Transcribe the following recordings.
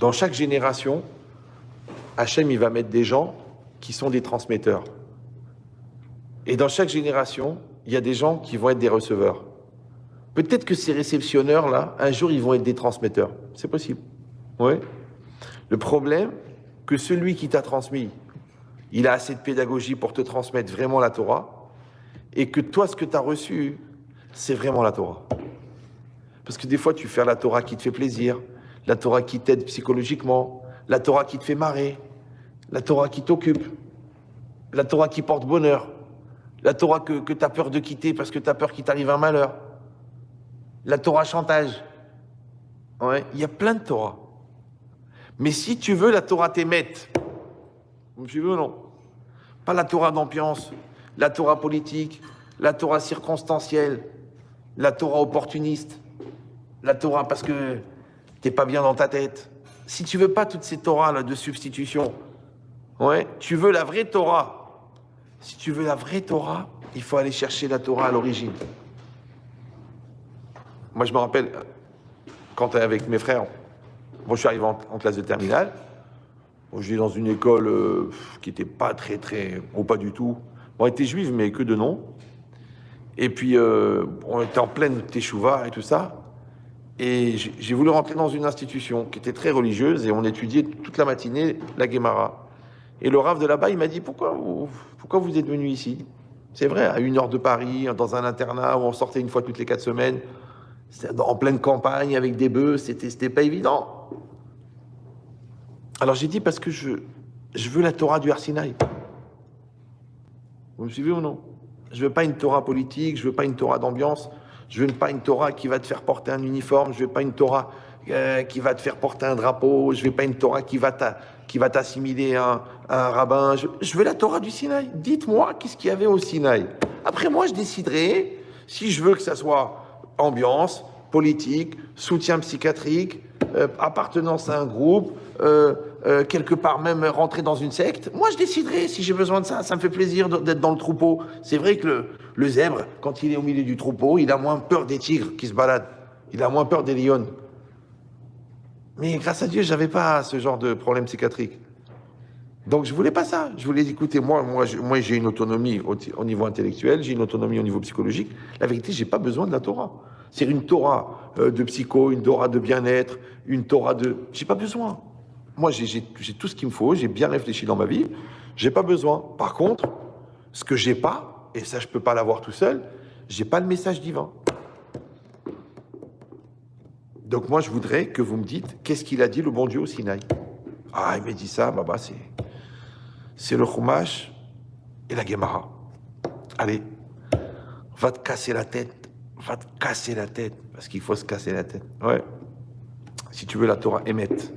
dans chaque génération, Hachem, il va mettre des gens qui sont des transmetteurs. Et dans chaque génération, il y a des gens qui vont être des receveurs. Peut-être que ces réceptionneurs-là, un jour, ils vont être des transmetteurs. C'est possible. Ouais. Le problème, que celui qui t'a transmis, il a assez de pédagogie pour te transmettre vraiment la Torah, et que toi, ce que tu as reçu, c'est vraiment la Torah. Parce que des fois, tu fais la Torah qui te fait plaisir, la Torah qui t'aide psychologiquement, la Torah qui te fait marrer, la Torah qui t'occupe, la Torah qui porte bonheur, la Torah que tu as peur de quitter parce que tu as peur qu'il t'arrive un malheur, la Torah chantage. Ouais, il y a plein de Torah. Mais si tu veux la Torah t'émette, tu veux ou non? Pas la Torah d'ambiance, la Torah politique, la Torah circonstancielle, la Torah opportuniste, la Torah parce que t'es pas bien dans ta tête. Si tu veux pas toutes ces Torahs là de substitution, ouais, tu veux la vraie Torah. Si tu veux la vraie Torah, il faut aller chercher la Torah à l'origine. Moi, je me rappelle, quand avec mes frères, moi je suis arrivé en classe de terminale, moi, j'étais dans une école qui n'était pas très, ou pas du tout. On était juifs, mais que de nom. Et puis, on était en pleine teshuva et tout ça. Et j'ai voulu rentrer dans une institution qui était très religieuse et on étudiait toute la matinée la Guémara. Et le Rav de là-bas, il m'a dit, pourquoi vous êtes venu ici? C'est vrai, à 1 heure de Paris, dans un internat où on sortait une fois toutes les 4 semaines, en pleine campagne, avec des bœufs, c'était pas évident. Alors j'ai dit, parce que je veux la Torah du Har Sinaï. Vous me suivez ou non? Je veux pas une Torah politique, je veux pas une Torah d'ambiance, je veux pas une Torah qui va te faire porter un uniforme, je veux pas une Torah qui va te faire porter un drapeau, je veux pas une Torah qui va t'assimiler à un rabbin. Je veux la Torah du Sinaï. Dites-moi qu'est-ce qu'il y avait au Sinaï. Après moi, je déciderai si je veux que ça soit ambiance, politique, soutien psychiatrique, appartenance à un groupe, quelque part même rentrer dans une secte. Moi, je déciderai si j'ai besoin de ça. Ça me fait plaisir d'être dans le troupeau. C'est vrai que le zèbre, quand il est au milieu du troupeau, il a moins peur des tigres qui se baladent. Il a moins peur des lions. Mais grâce à Dieu, j'avais pas ce genre de problème psychiatrique. Donc, je voulais pas ça. Je voulais, écoutez, moi j'ai une autonomie au niveau intellectuel, j'ai une autonomie au niveau psychologique. La vérité, j'ai pas besoin de la Torah. C'est une Torah de psycho, une Torah de bien-être, une Torah de... J'ai pas besoin. Moi, j'ai tout ce qu'il me faut, j'ai bien réfléchi dans ma vie, j'ai pas besoin. Par contre, ce que j'ai pas, et ça je peux pas l'avoir tout seul, j'ai pas le message divin. Donc moi, je voudrais que vous me dites, qu'est-ce qu'il a dit le bon Dieu au Sinaï? Ah, il m'a dit ça, bah c'est le Chumash et la Gemara. Allez, va te casser la tête, parce qu'il faut se casser la tête. Ouais. Si tu veux la Torah émette.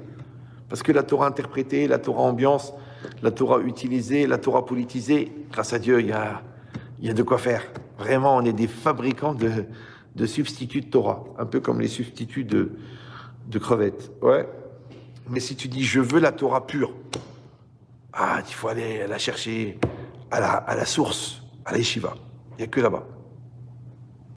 Parce que la Torah interprétée, la Torah ambiance, la Torah utilisée, la Torah politisée, grâce à Dieu, il y a de quoi faire. Vraiment, on est des fabricants de substituts de Torah, un peu comme les substituts de crevettes. Ouais. Mais si tu dis, je veux la Torah pure, il faut aller la chercher à la source, à la yeshiva. Il n'y a que là-bas.